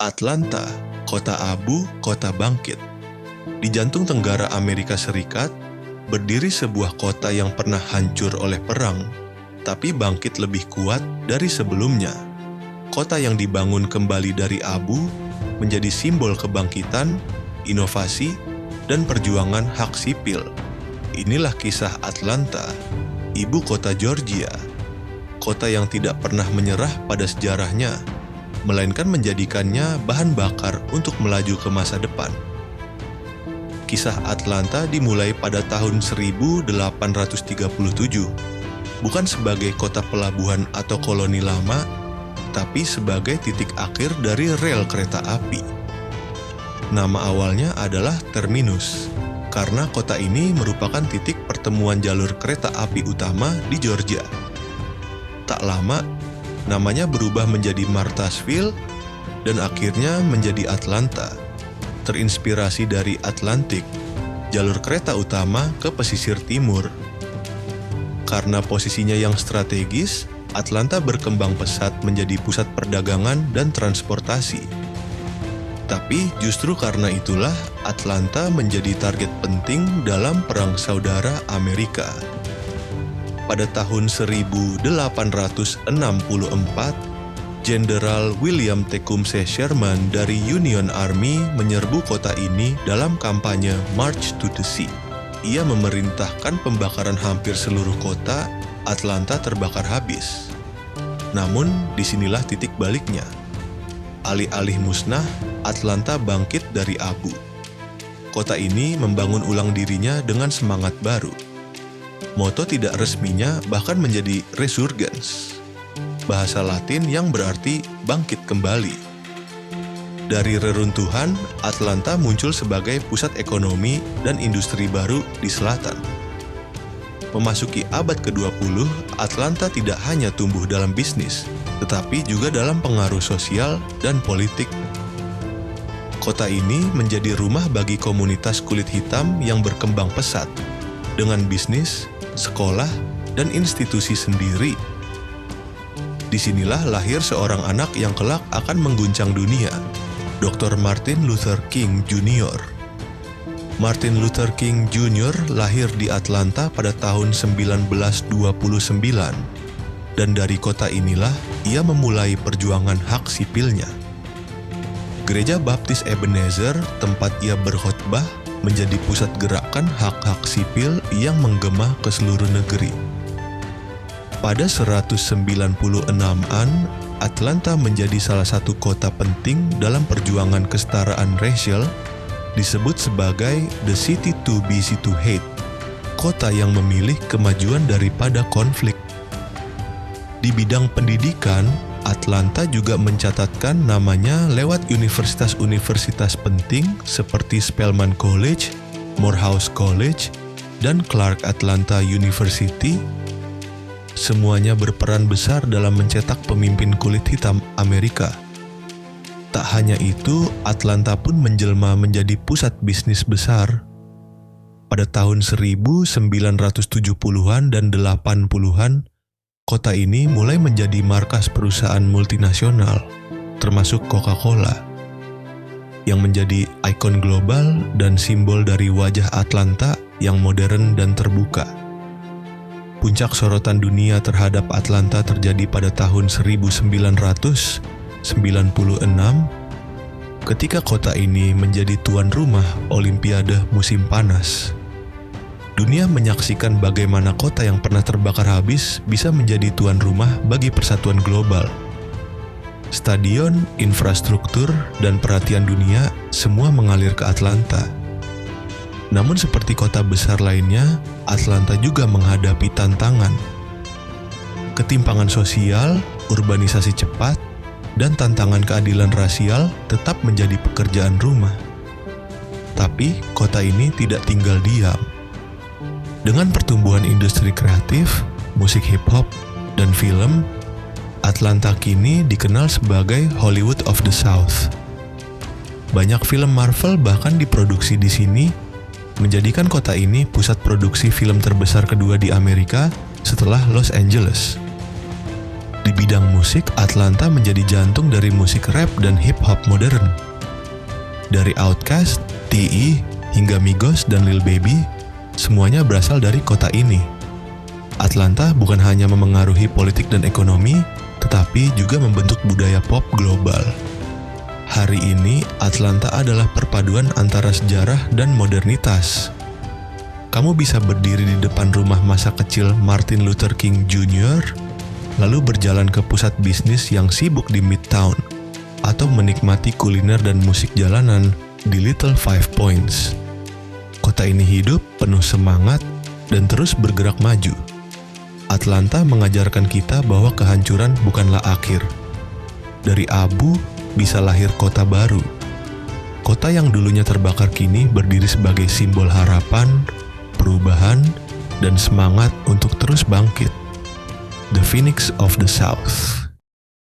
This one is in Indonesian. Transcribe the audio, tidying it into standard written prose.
Atlanta, kota abu, kota bangkit. Di jantung tenggara Amerika Serikat, berdiri sebuah kota yang pernah hancur oleh perang, tapi bangkit lebih kuat dari sebelumnya. Kota yang dibangun kembali dari abu menjadi simbol kebangkitan, inovasi, dan perjuangan hak sipil. Inilah kisah Atlanta, ibu kota Georgia. Kota yang tidak pernah menyerah pada sejarahnya, melainkan menjadikannya bahan bakar untuk melaju ke masa depan. Kisah Atlanta dimulai pada tahun 1837, bukan sebagai kota pelabuhan atau koloni lama, tapi sebagai titik akhir dari rel kereta api. Nama awalnya adalah Terminus, karena kota ini merupakan titik pertemuan jalur kereta api utama di Georgia. Tak lama, namanya berubah menjadi Marthasville dan akhirnya menjadi Atlanta, terinspirasi dari Atlantic, jalur kereta utama ke pesisir timur. Karena posisinya yang strategis, Atlanta berkembang pesat menjadi pusat perdagangan dan transportasi. Tapi justru karena itulah Atlanta menjadi target penting dalam Perang Saudara Amerika. Pada tahun 1864, Jenderal William Tecumseh Sherman dari Union Army menyerbu kota ini dalam kampanye March to the Sea. Ia memerintahkan pembakaran hampir seluruh kota. Atlanta terbakar habis. Namun, disinilah titik baliknya. Alih-alih musnah, Atlanta bangkit dari abu. Kota ini membangun ulang dirinya dengan semangat baru. Moto tidak resminya bahkan menjadi resurgence, bahasa Latin yang berarti bangkit kembali. Dari reruntuhan, Atlanta muncul sebagai pusat ekonomi dan industri baru di selatan. Memasuki abad ke-20, Atlanta tidak hanya tumbuh dalam bisnis, tetapi juga dalam pengaruh sosial dan politik. Kota ini menjadi rumah bagi komunitas kulit hitam yang berkembang pesat, dengan bisnis, sekolah, dan institusi sendiri. Disinilah lahir seorang anak yang kelak akan mengguncang dunia, Dr. Martin Luther King Jr. Martin Luther King Jr. lahir di Atlanta pada tahun 1929, dan dari kota inilah ia memulai perjuangan hak sipilnya. Gereja Baptis Ebenezer, tempat ia berkhotbah, menjadi pusat gerakan hak-hak sipil yang menggema ke seluruh negeri. Pada 196-an, Atlanta menjadi salah satu kota penting dalam perjuangan kesetaraan rasial, disebut sebagai the city to be easy to hate, kota yang memilih kemajuan daripada konflik. Di bidang pendidikan, Atlanta juga mencatatkan namanya lewat universitas-universitas penting seperti Spelman College, Morehouse College, dan Clark Atlanta University. Semuanya berperan besar dalam mencetak pemimpin kulit hitam Amerika. Tak hanya itu, Atlanta pun menjelma menjadi pusat bisnis besar. Pada tahun 1970-an dan 80-an, kota ini mulai menjadi markas perusahaan multinasional, termasuk Coca-Cola, yang menjadi ikon global dan simbol dari wajah Atlanta yang modern dan terbuka. Puncak sorotan dunia terhadap Atlanta terjadi pada tahun 1996, ketika kota ini menjadi tuan rumah Olimpiade musim panas. Dunia menyaksikan bagaimana kota yang pernah terbakar habis bisa menjadi tuan rumah bagi persatuan global. Stadion, infrastruktur, dan perhatian dunia semua mengalir ke Atlanta. Namun seperti kota besar lainnya, Atlanta juga menghadapi tantangan. Ketimpangan sosial, urbanisasi cepat, dan tantangan keadilan rasial tetap menjadi pekerjaan rumah. Tapi kota ini tidak tinggal diam. Dengan pertumbuhan industri kreatif, musik hip-hop, dan film, Atlanta kini dikenal sebagai Hollywood of the South. Banyak film Marvel bahkan diproduksi di sini, menjadikan kota ini pusat produksi film terbesar kedua di Amerika setelah Los Angeles. Di bidang musik, Atlanta menjadi jantung dari musik rap dan hip-hop modern. Dari Outkast, T.I., hingga Migos dan Lil Baby, semuanya berasal dari kota ini. Atlanta bukan hanya memengaruhi politik dan ekonomi, tetapi juga membentuk budaya pop global. Hari ini, Atlanta adalah perpaduan antara sejarah dan modernitas. Kamu bisa berdiri di depan rumah masa kecil Martin Luther King Jr., lalu berjalan ke pusat bisnis yang sibuk di Midtown, atau menikmati kuliner dan musik jalanan di Little Five Points. Kota ini hidup, penuh semangat, dan terus bergerak maju. Atlanta mengajarkan kita bahwa kehancuran bukanlah akhir. Dari abu bisa lahir kota baru. Kota yang dulunya terbakar kini berdiri sebagai simbol harapan, perubahan, dan semangat untuk terus bangkit. The Phoenix of the South.